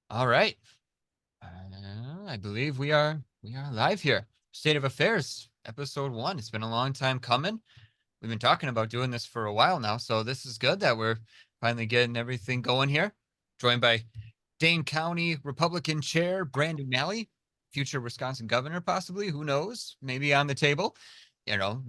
All right. I believe we are live here. State of Affairs, episode 1. It's been a long time coming. We've been talking about doing this for a while now, so this is good that we're finally getting everything going here. Joined by Dane County Republican Chair Brandon Maley, future Wisconsin governor, possibly. Who knows? Maybe on the table.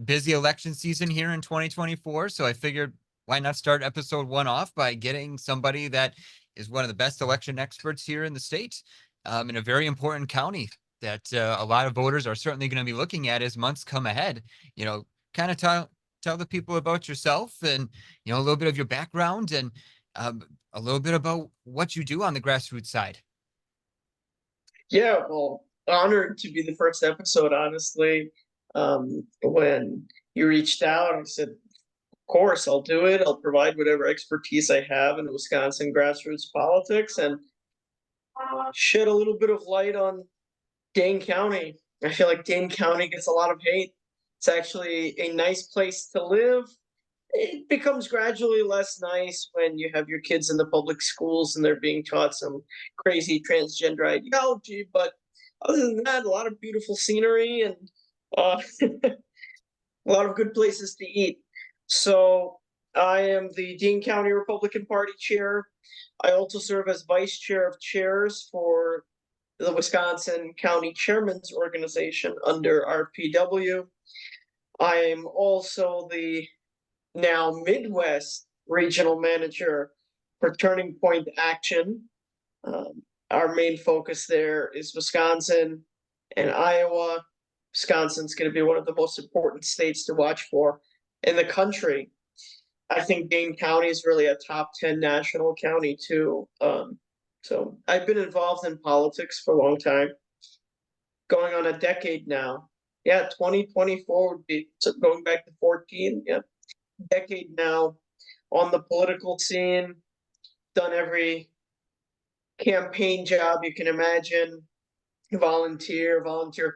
Busy election season here in 2024. So I figured why not start episode 1 off by getting somebody that is one of the best election experts here in the state, in a very important county that a lot of voters are certainly going to be looking at as months come ahead. Kind of tell the people about yourself and a little bit of your background and a little bit about what you do on the grassroots side. Yeah, well, honored to be the first episode, honestly. When you reached out, I said, of course, I'll do it. I'll provide whatever expertise I have in Wisconsin grassroots politics and shed a little bit of light on Dane County. I feel like Dane County gets a lot of hate. It's actually a nice place to live. It becomes gradually less nice when you have your kids in the public schools and they're being taught some crazy transgender ideology. But other than that, a lot of beautiful scenery and a lot of good places to eat. So I am the Dane County Republican Party chair. I also serve as vice chair of chairs for the Wisconsin County Chairman's Organization under RPW. I am also the now Midwest regional manager for Turning Point Action. Our main focus there is Wisconsin and Iowa. Wisconsin's going to be one of the most important states to watch for in the country. I think Dane County is really a top 10 national county, too. So I've been involved in politics for a long time, going on a decade now. Yeah, 2024 would be going back to 14. Yeah, decade now on the political scene, done every campaign job you can imagine, volunteer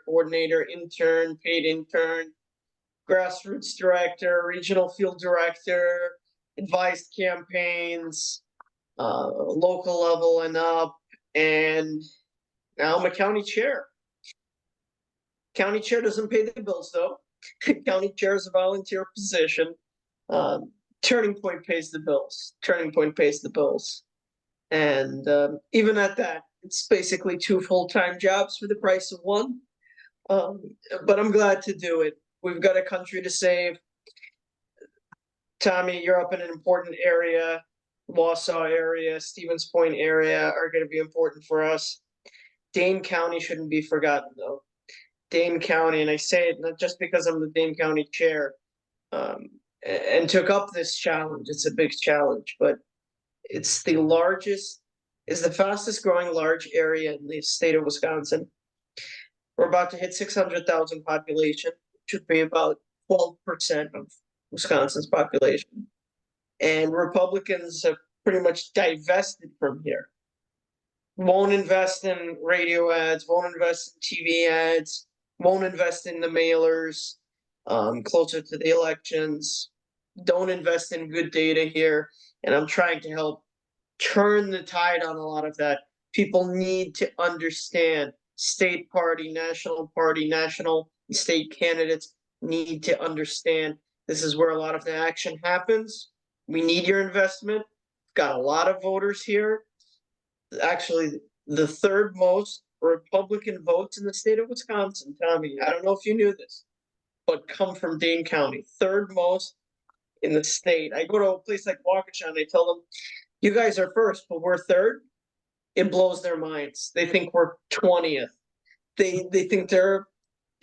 coordinator, intern, paid intern, grassroots director, regional field director, advised campaigns, local level and up, and now I'm a county chair. County chair doesn't pay the bills though. County chair is a volunteer position. Turning Point pays the bills. Turning Point pays the bills. And even at that, it's basically 2 full-time jobs for the price of one. But I'm glad to do it. We've got a country to save. Tommy, you're up in an important area. Wausau area, Stevens Point area are going to be important for us. Dane County shouldn't be forgotten, though. Dane County, and I say it not just because I'm the Dane County chair, and took up this challenge. It's a big challenge, but it's the fastest growing large area in the state of Wisconsin. We're about to hit 600,000 population, which would be about 12% of Wisconsin's population. And Republicans have pretty much divested from here. Won't invest in radio ads, won't invest in TV ads, won't invest in the mailers closer to the elections, don't invest in good data here. And I'm trying to help turn the tide on a lot of that. People need to understand state party, national and state candidates need to understand this is where a lot of the action happens. We need your investment. Got a lot of voters here. Actually, the third most Republican votes in the state of Wisconsin, Tommy. I don't know if you knew this, but come from Dane County. Third most in the state. I go to a place like Waukesha and I tell them, you guys are first, but we're third. It blows their minds. They think we're 20th. They think there are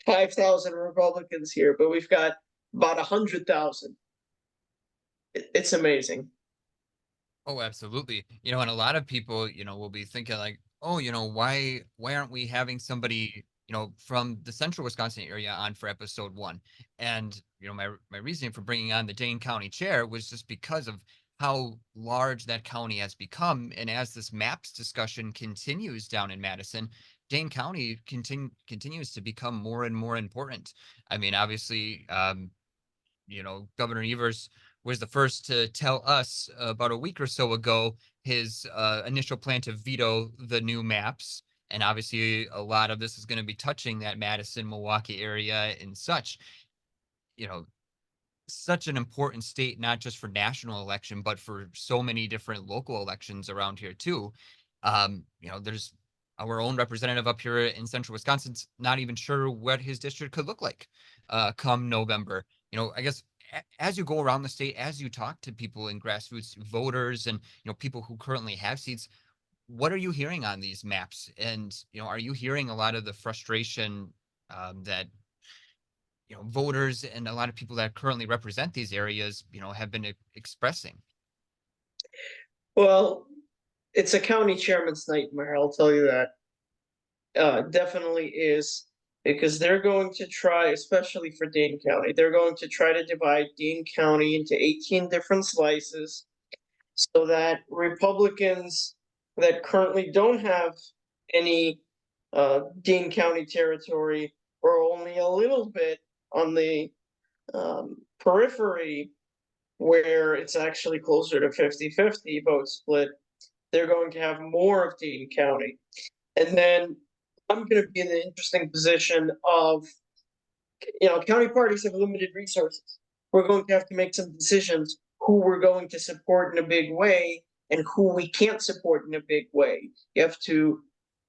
5,000 Republicans here, but we've got about 100,000. It's amazing. Oh, absolutely. And a lot of people, will be thinking like, oh, why aren't we having somebody, from the central Wisconsin area on for episode 1? And, my reasoning for bringing on the Dane County chair was just because of how large that county has become. And as this maps discussion continues down in Madison, Dane County continues to become more and more important. I mean, obviously, Governor Evers was the first to tell us about a week or so ago his initial plan to veto the new maps. And obviously, a lot of this is going to be touching that Madison, Milwaukee area and such. You know, such an important state, not just for national election, but for so many different local elections around here too. There's our own representative up here in central Wisconsin's not even sure what his district could look like come November. I guess as you go around the state, as you talk to people in grassroots voters and people who currently have seats, what are you hearing on these maps? And are you hearing a lot of the frustration that voters and a lot of people that currently represent these areas, have been expressing? Well, it's a county chairman's nightmare, I'll tell you that. Definitely is, because they're going to try, especially for Dane County, they're going to try to divide Dane County into 18 different slices so that Republicans that currently don't have any Dane County territory, or only a little bit on the periphery where it's actually closer to 50-50 vote split, they're going to have more of Dane County. And then I'm going to be in the interesting position of, county parties have limited resources. We're going to have to make some decisions who we're going to support in a big way and who we can't support in a big way. You have to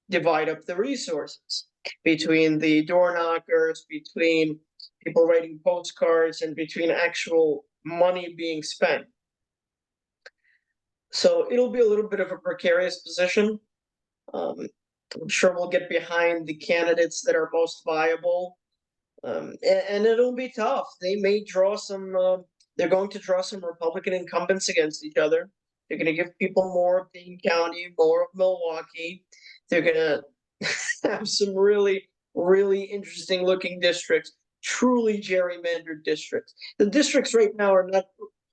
divide up the resources between the door knockers, between people writing postcards, and between actual money being spent. So it'll be a little bit of a precarious position. I'm sure we'll get behind the candidates that are most viable. And it'll be tough. They may draw some, they're going to draw some Republican incumbents against each other. They're going to give people more of Dane County, more of Milwaukee. They're going to have some really, really interesting looking districts, truly gerrymandered districts. The districts right now are not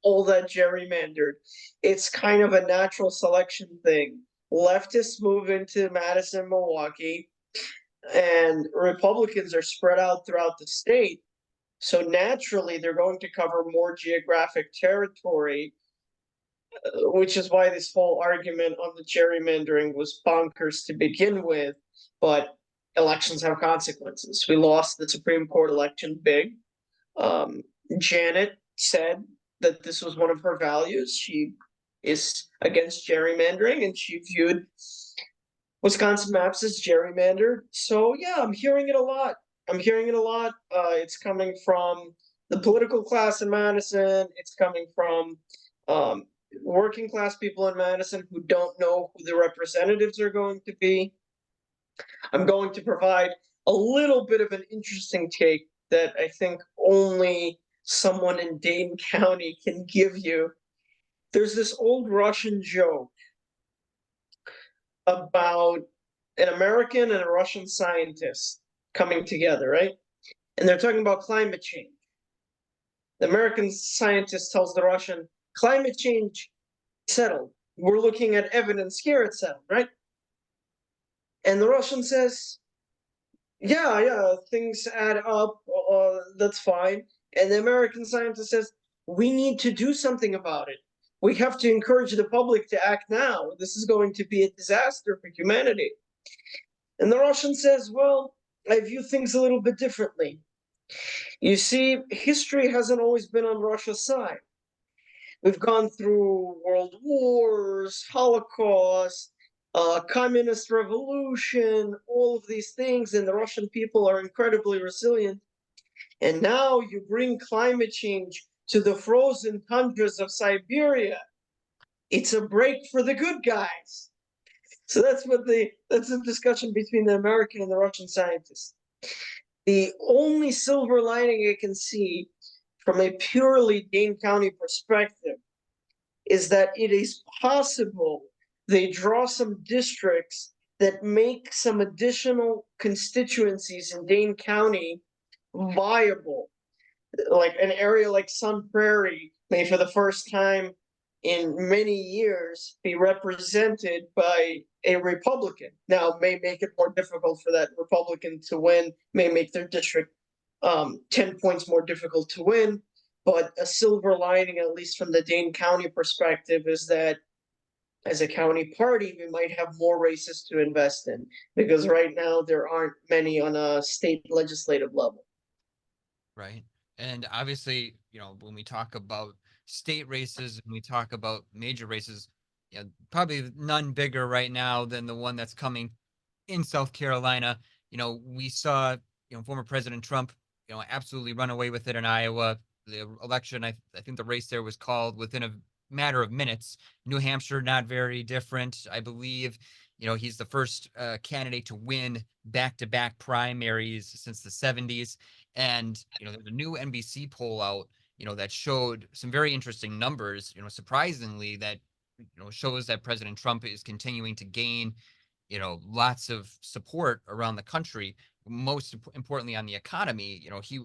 all that gerrymandered. It's kind of a natural selection thing. Leftists move into Madison, Milwaukee, and Republicans are spread out throughout the state. So naturally, they're going to cover more geographic territory, which is why this whole argument on the gerrymandering was bonkers to begin with. But elections have consequences. We lost the Supreme Court election big. Janet said that this was one of her values. She is against gerrymandering, and she viewed Wisconsin maps as gerrymandered. So yeah, I'm hearing it a lot. It's coming from the political class in Madison. It's coming from working class people in Madison who don't know who the representatives are going to be. I'm going to provide a little bit of an interesting take that I think only someone in Dane County can give you. There's this old Russian joke about an American and a Russian scientist coming together, right? And they're talking about climate change. The American scientist tells the Russian, climate change settled. We're looking at evidence here, it's settled, right? And the Russian says, yeah, things add up, that's fine. And the American scientist says, we need to do something about it. We have to encourage the public to act now. This is going to be a disaster for humanity. And the Russian says, well, I view things a little bit differently. You see, history hasn't always been on Russia's side. We've gone through world wars, Holocaust, communist revolution, all of these things, and the Russian people are incredibly resilient. And now you bring climate change to the frozen tundras of Siberia. It's a break for the good guys. So that's the discussion between the American and the Russian scientists. The only silver lining I can see from a purely Dane County perspective is that it is possible they draw some districts that make some additional constituencies in Dane County viable. Like an area like Sun Prairie may, for the first time in many years, be represented by a Republican. Now, may make it more difficult for that Republican to win, may make their district 10 points more difficult to win. But a silver lining, at least from the Dane County perspective, is that as a county party, we might have more races to invest in because right now there aren't many on a state legislative level. Right. And obviously, when we talk about state races and we talk about major races, probably none bigger right now than the one that's coming in South Carolina. We saw, former President Trump, absolutely run away with it in Iowa. The election, I think the race there was called within a matter of minutes. New Hampshire, not very different. I believe, he's the first candidate to win back-to-back primaries since the 70s. And, there's a new NBC poll out, that showed some very interesting numbers, surprisingly, that, shows that President Trump is continuing to gain lots of support around the country. Most importantly, on the economy, he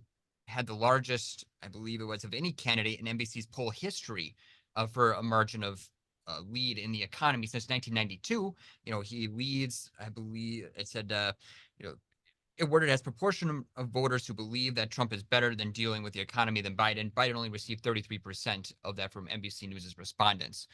had the largest, I believe it was, of any candidate in NBC's poll history for a margin of lead in the economy since 1992. He leads, I believe it said, it worded as proportion of voters who believe that Trump is better than dealing with the economy than Biden. Biden only received 33% of that from NBC News's respondents.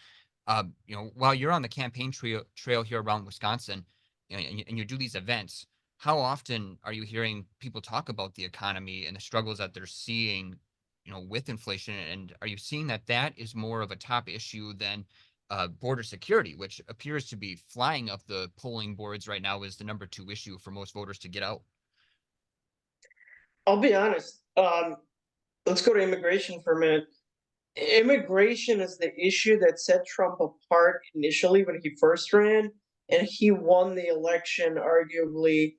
While you're on the campaign trail here around Wisconsin, and you do these events, how often are you hearing people talk about the economy and the struggles that they're seeing, with inflation? And are you seeing that that is more of a top issue than border security, which appears to be flying up the polling boards right now as the number 2 issue for most voters to get out? I'll be honest. Let's go to immigration for a minute. Immigration is the issue that set Trump apart initially when he first ran, and he won the election arguably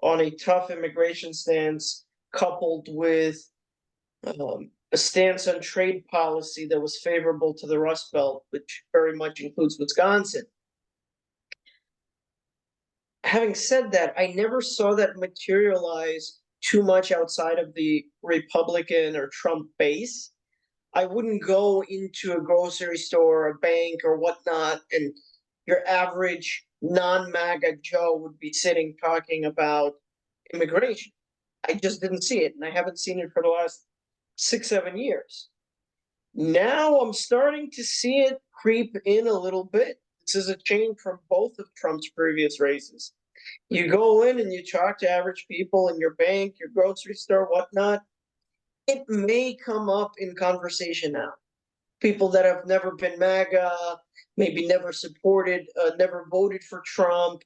on a tough immigration stance, coupled with a stance on trade policy that was favorable to the Rust Belt, which very much includes Wisconsin. Having said that, I never saw that materialize too much outside of the Republican or Trump base. I wouldn't go into a grocery store, a bank, or whatnot, and your average non-MAGA Joe would be sitting talking about immigration. I just didn't see it, and I haven't seen it for the last 6, 7 years. Now I'm starting to see it creep in a little bit. This is a change from both of Trump's previous races. You go in and you talk to average people in your bank, your grocery store, whatnot. It may come up in conversation now. People that have never been MAGA, maybe never supported, never voted for Trump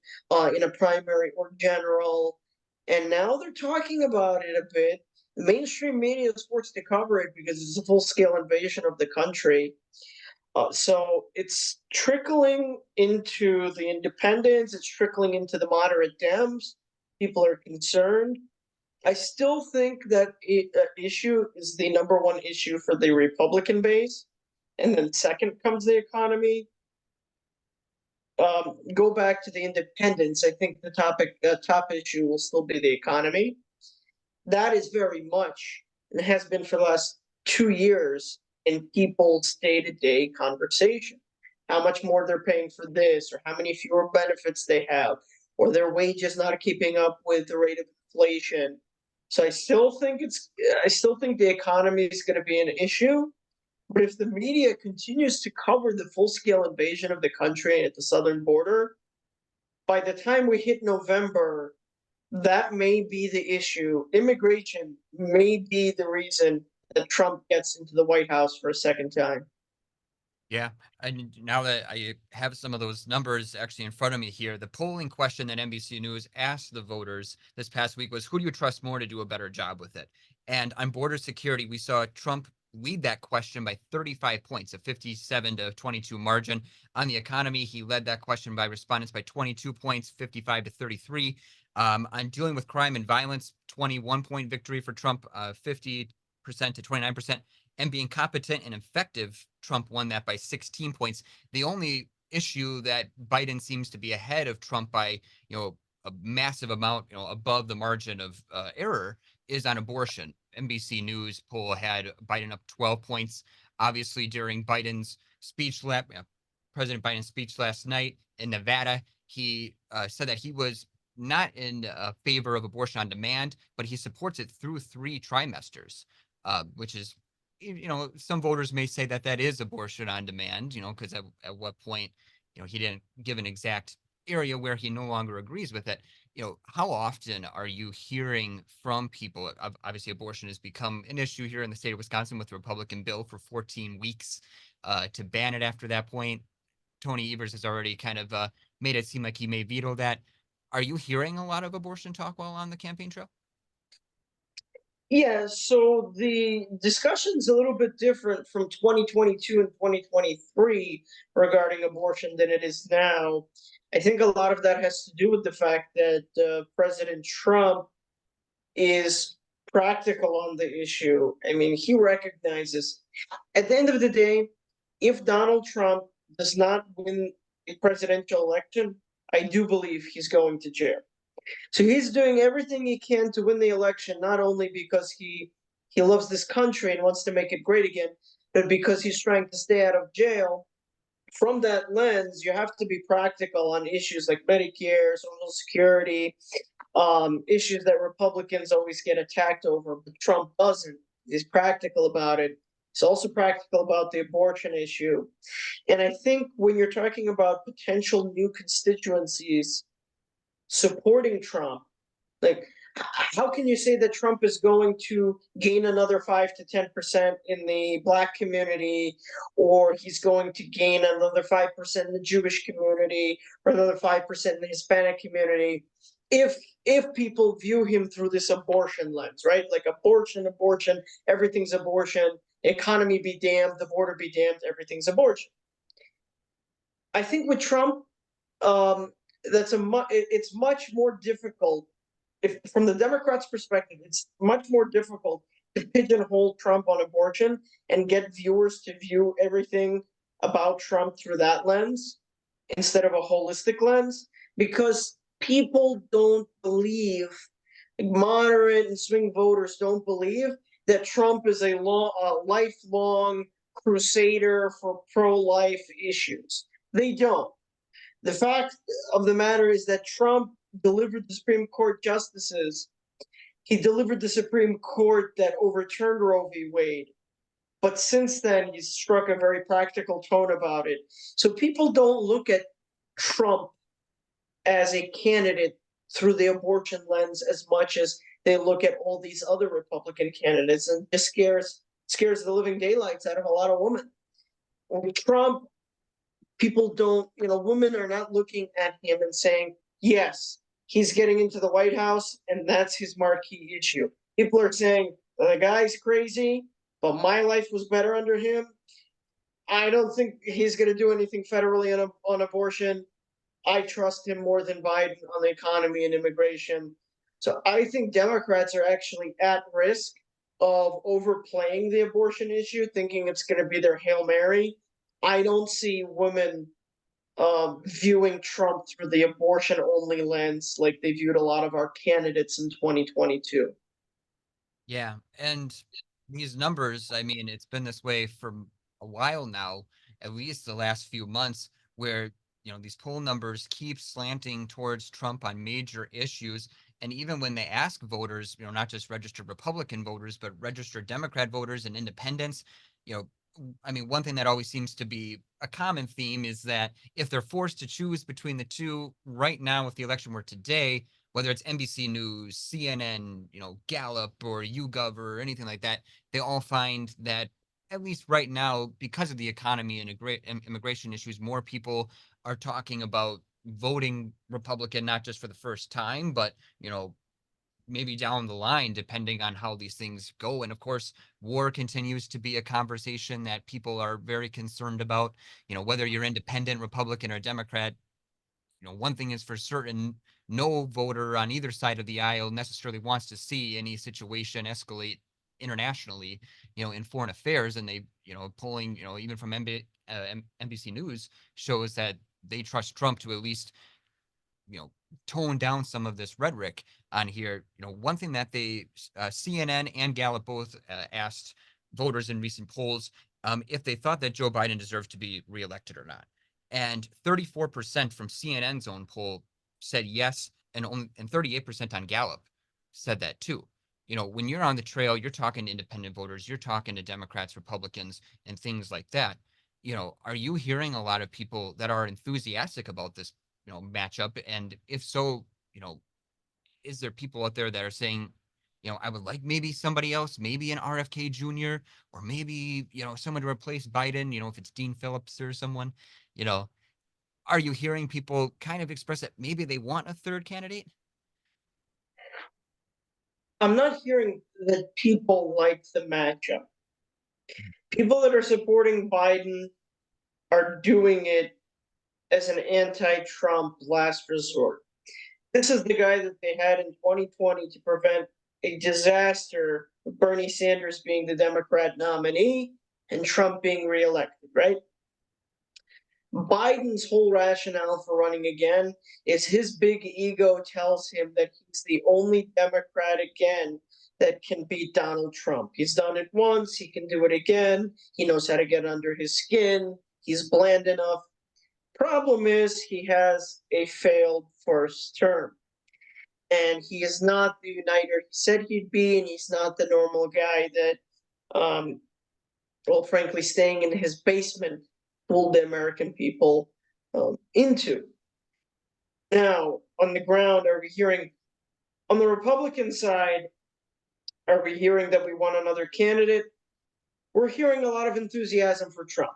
in a primary or general, and now they're talking about it a bit. The mainstream media is forced to cover it because it's a full-scale invasion of the country. So it's trickling into the independents, it's trickling into the moderate Dems. People are concerned. I still think that issue is the number one issue for the Republican base, and then second comes the economy. Go back to the independents. I think the top issue will still be the economy. That is very much, and has been for the last 2 years, in people's day-to-day conversation. How much more they're paying for this, or how many fewer benefits they have, or their wages not keeping up with the rate of inflation. So I still think the economy is going to be an issue. But if the media continues to cover the full-scale invasion of the country at the southern border, by the time we hit November, that may be the issue. Immigration may be the reason that Trump gets into the White House for a second time. Yeah, and now that I have some of those numbers actually in front of me here, the polling question that NBC News asked the voters this past week was, who do you trust more to do a better job with it? And on border security, we saw Trump lead that question by 35 points, a 57-22 margin. On the economy, he led that question by respondents by 22 points, 55-33. On dealing with crime and violence, 21-point victory for Trump, 50% to 29%. And being competent and effective, Trump won that by 16 points. The only issue that Biden seems to be ahead of Trump by, a massive amount, above the margin of error is on abortion. NBC News poll had Biden up 12 points. Obviously, during President Biden's speech last night in Nevada, he said that he was not in favor of abortion on demand, but he supports it through 3 trimesters, which is some voters may say that that is abortion on demand, because at what point, he didn't give an exact area where he no longer agrees with it. How often are you hearing from people? Obviously, abortion has become an issue here in the state of Wisconsin with the Republican bill for 14 weeks to ban it after that point. Tony Evers has already kind of made it seem like he may veto that. Are you hearing a lot of abortion talk while on the campaign trail? Yeah, so the discussion's a little bit different from 2022 and 2023 regarding abortion than it is now. I think a lot of that has to do with the fact that President Trump is practical on the issue. I mean, he recognizes at the end of the day, if Donald Trump does not win a presidential election, I do believe he's going to jail. So he's doing everything he can to win the election, not only because he loves this country and wants to make it great again, but because he's trying to stay out of jail. From that lens, you have to be practical on issues like Medicare, Social Security, issues that Republicans always get attacked over, but Trump doesn't. He's practical about it. He's also practical about the abortion issue. And I think when you're talking about potential new constituencies supporting Trump, like, how can you say that Trump is going to gain another 5 to 10% in the Black community, or he's going to gain another 5% in the Jewish community, or another 5% in the Hispanic community, if people view him through this abortion lens, right? Like abortion, abortion, everything's abortion, economy be damned, the border be damned, everything's abortion. I think with Trump, it's much more difficult. If from the Democrats' perspective, it's much more difficult to pigeonhole Trump on abortion and get viewers to view everything about Trump through that lens instead of a holistic lens, because people don't believe, moderate and swing voters don't believe that Trump is a lifelong crusader for pro-life issues. They don't. The fact of the matter is that Trump delivered the Supreme Court justices. He delivered the Supreme Court that overturned Roe v. Wade. But since then, he's struck a very practical tone about it. So people don't look at Trump as a candidate through the abortion lens as much as they look at all these other Republican candidates, and just scares the living daylights out of a lot of women. With Trump, people don't, women are not looking at him and saying, yes, he's getting into the White House and that's his marquee issue. People are saying, the guy's crazy, but my life was better under him. I don't think he's going to do anything federally on abortion. I trust him more than Biden on the economy and immigration. So I think Democrats are actually at risk of overplaying the abortion issue, thinking it's going to be their Hail Mary. I don't see women viewing Trump through the abortion only lens like they viewed a lot of our candidates in 2022. Yeah, and these numbers, I mean, it's been this way for a while now, at least the last few months, where these poll numbers keep slanting towards Trump on major issues. And even when they ask voters, not just registered Republican voters, but registered Democrat voters and independents, I mean, one thing that always seems to be a common theme is that if they're forced to choose between the two right now, if the election were today, whether it's NBC News, CNN, Gallup or YouGov or anything like that, they all find that at least right now, because of the economy and immigration issues, more people are talking about voting Republican, not just for the first time, but, maybe down the line, depending on how these things go. And of course, war continues to be a conversation that people are very concerned about. Whether you're independent, Republican, or Democrat, one thing is for certain, no voter on either side of the aisle necessarily wants to see any situation escalate internationally, in foreign affairs. And they, polling, even from NBC News shows that they trust Trump to at least tone down some of this rhetoric on here. One thing that they CNN and Gallup both asked voters in recent polls if they thought that Joe Biden deserved to be reelected or not, and 34% from CNN's own poll said yes, and 38% on Gallup said that too. when you're on the trail, you're talking to independent voters, you're talking to Democrats, Republicans, and things like that. Are you hearing a lot of people that are enthusiastic about this, matchup? And if so, you know, is there people out there that are saying, I would like maybe somebody else, maybe an RFK Jr., or maybe, someone to replace Biden, if it's Dean Phillips or someone, you know, are you hearing people kind of express that maybe they want a third candidate? I'm not hearing that people like the matchup. People that are supporting Biden are doing it as an anti-Trump last resort. This is the guy that they had in 2020 to prevent a disaster of Bernie Sanders being the Democrat nominee and Trump being reelected, right? Biden's whole rationale for running again is his big ego tells him that he's the only Democrat again that can beat Donald Trump. He's done it once, he can do it again. He knows how to get under his skin. He's bland enough. Problem is, he has a failed first term. And he is not the uniter he said he'd be, and he's not the normal guy that, well, frankly, staying in his basement fooled the American people into. Now, on the ground, are we hearing on the Republican side, are we hearing that we want another candidate? We're hearing a lot of enthusiasm for Trump.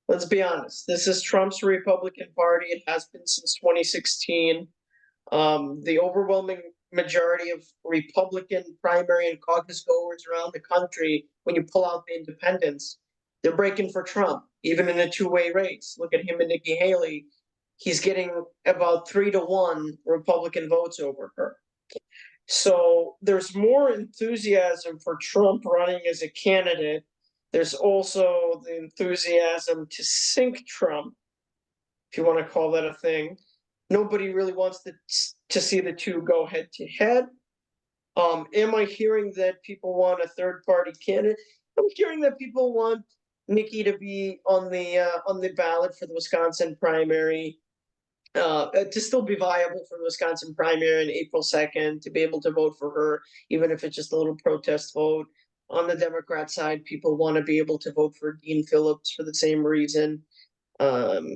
Let's be honest. This is Trump's Republican Party. It has been since 2016. The overwhelming majority of Republican primary and caucus goers around the country, when you pull out the independents, they're breaking for Trump, even in a two-way race. Look at him and Nikki Haley. He's getting about 3-1 Republican votes over her. So there's more enthusiasm for Trump running as a candidate. There's also the enthusiasm to sink Trump, if you want to call that a thing. Nobody really wants to see the two go head to head. Am I hearing that people want a third party candidate? I'm hearing that people want Nikki to be on the ballot for the Wisconsin primary, to still be viable for the Wisconsin primary on April 2nd, to be able to vote for her, even if it's just a little protest vote. On the Democrat side, people want to be able to vote for Dean Phillips for the same reason. Um,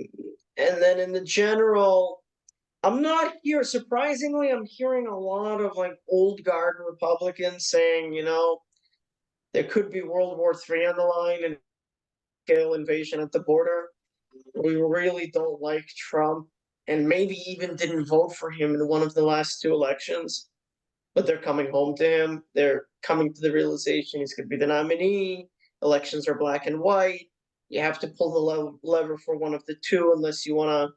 and then in the general, I'm not here. Surprisingly, I'm hearing a lot of like old guard Republicans saying, there could be World War III on the line and scale invasion at the border. We really don't like Trump and maybe even didn't vote for him in one of the last two elections, but they're coming home to him. They're coming to the realization he's going to be the nominee. Elections are black and white. You have to pull the lever for one of the two unless you want to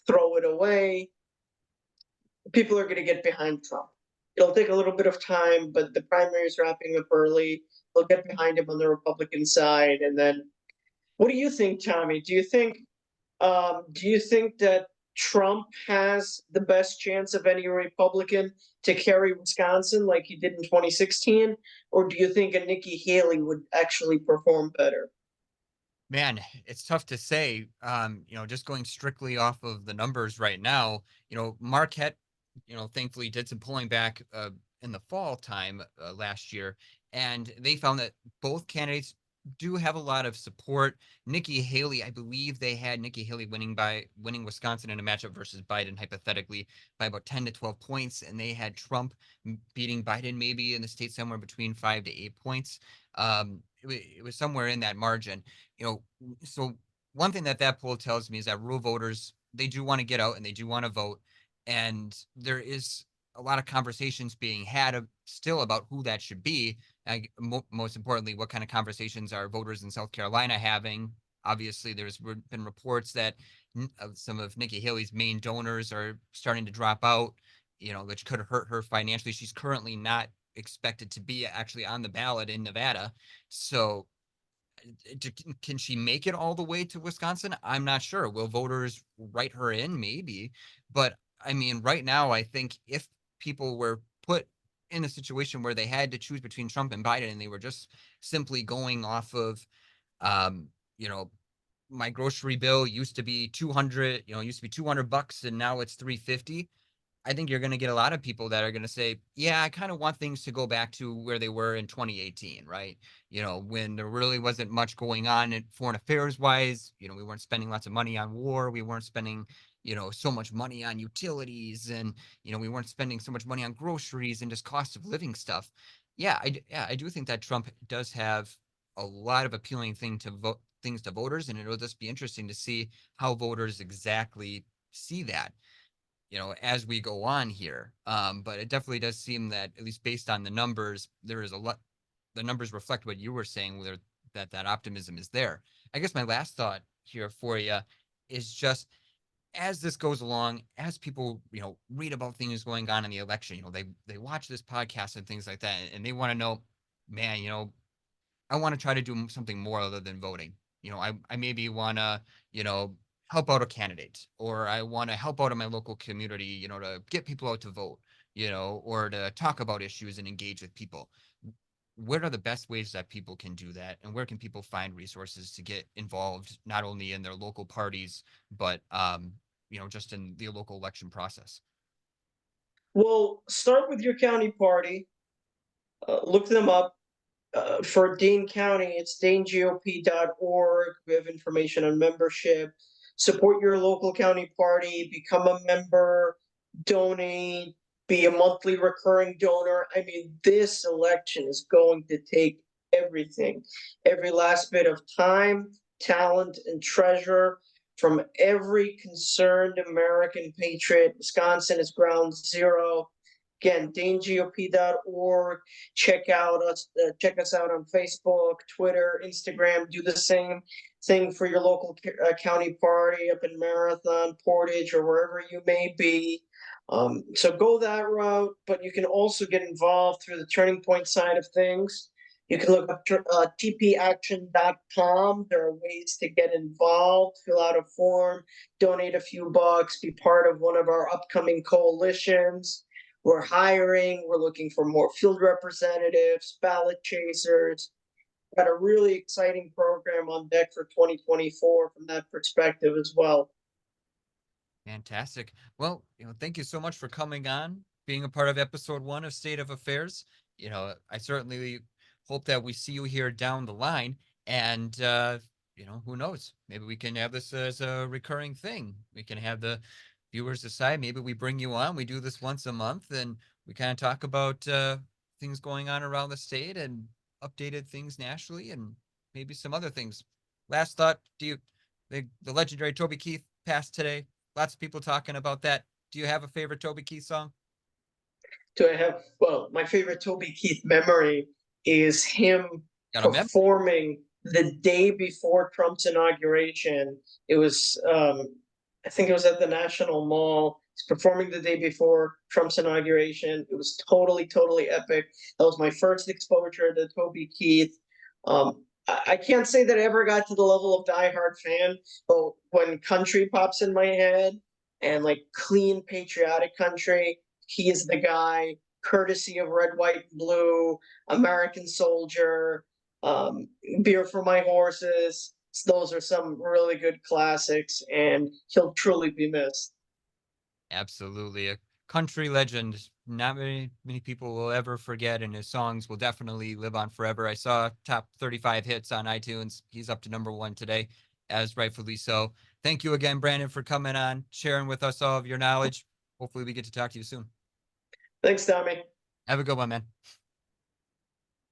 throw it away. People are going to get behind Trump. It'll take a little bit of time, but the primary is wrapping up early. They'll get behind him on the Republican side, and then what do you think, Tommy? Do you think that Trump has the best chance of any Republican to carry Wisconsin like he did in 2016, or do you think a Nikki Haley would actually perform better? Man, it's tough to say. Just going strictly off of the numbers right now, Marquette, thankfully did some pulling back in the fall time last year, and they found that both candidates do have a lot of support. Nikki Haley, I believe they had Nikki Haley winning Wisconsin in a matchup versus Biden, hypothetically, by about 10 to 12 points, and they had Trump beating Biden maybe in the state somewhere between 5 to 8 points. It was somewhere in that margin. So one thing that poll tells me is that rural voters, they do want to get out and they do want to vote, and there is a lot of conversations being had still about who that should be. Most importantly, what kind of conversations are voters in South Carolina having? Obviously, there's been reports that some of Nikki Haley's main donors are starting to drop out, which could hurt her financially. She's currently not expected to be actually on the ballot in Nevada. So can she make it all the way to Wisconsin? I'm not sure. Will voters write her in? Maybe. But I mean, right now, I think if people were put in a situation where they had to choose between Trump and Biden and they were just simply going off of, um, you know, my grocery bill used to be 200, used to be $200 and now it's 350. I think you're going to get a lot of people that are going to say, yeah, I kind of want things to go back to where they were in 2018, right? When there really wasn't much going on in foreign affairs wise, we weren't spending lots of money on war. We weren't spending, so much money on utilities, and, we weren't spending so much money on groceries and just cost of living stuff. Yeah, I do think that Trump does have a lot of appealing things to voters, and it'll just be interesting to see how voters exactly see that as we go on here. But it definitely does seem that, at least based on the numbers, there is a lot. The numbers reflect what you were saying, where that optimism is there. I guess my last thought here for you is just, as this goes along, as people read about things going on in the election, they watch this podcast and things like that, and they want to know, man, I want to try to do something more other than voting. I maybe want to, help out a candidate, or I want to help out in my local community, to get people out to vote, or to talk about issues and engage with people. What are the best ways that people can do that? And where can people find resources to get involved, not only in their local parties, but, just in the local election process? Well, start with your county party, look them up. For Dane County, it's danegop.org. We have information on membership. Support your local county party, become a member, donate, be a monthly recurring donor. I mean, this election is going to take everything, every last bit of time, talent, and treasure from every concerned American patriot. Wisconsin is ground zero. Again, danegop.org. Check us out on Facebook, Twitter, Instagram. Do the same thing for your local county party up in Marathon, Portage, or wherever you may be. So go that route, but you can also get involved through the Turning Point side of things. You can look up tpaction.com. There are ways to get involved, fill out a form, donate a few bucks, be part of one of our upcoming coalitions. We're hiring, we're looking for more field representatives, ballot chasers. Got a really exciting program on deck for 2024 from that perspective as well. Fantastic. Well, thank you so much for coming on, being a part of episode 1 of State of Affairs. I certainly hope that we see you here down the line. And, who knows? Maybe we can have this as a recurring thing. We can have the viewers decide. Maybe we bring you on. We do this once a month, and we kind of talk about things going on around the state and updated things nationally, and maybe some other things. Last thought, the legendary Toby Keith passed today. Lots of people talking about that. Do you have a favorite Toby Keith song? Do I have, well, my favorite Toby Keith memory is him Got a mem? performing the day before Trump's inauguration. It was, I think it was at the National Mall. He's performing the day before Trump's inauguration. It was totally, totally epic. That was my first exposure to Toby Keith. I can't say that I ever got to the level of diehard fan, but when country pops in my head and like clean patriotic country, he is the guy, courtesy of Red, White, Blue, American Soldier, um, Beer for My Horses. Those are some really good classics, and he'll truly be missed. Absolutely. A country legend. Not many people will ever forget, and his songs will definitely live on forever. I saw top 35 hits on iTunes. He's up to #1 today, as rightfully so. Thank you again, Brandon, for coming on, sharing with us all of your knowledge. Hopefully we get to talk to you soon. Thanks, Tommy. Have a good one, man.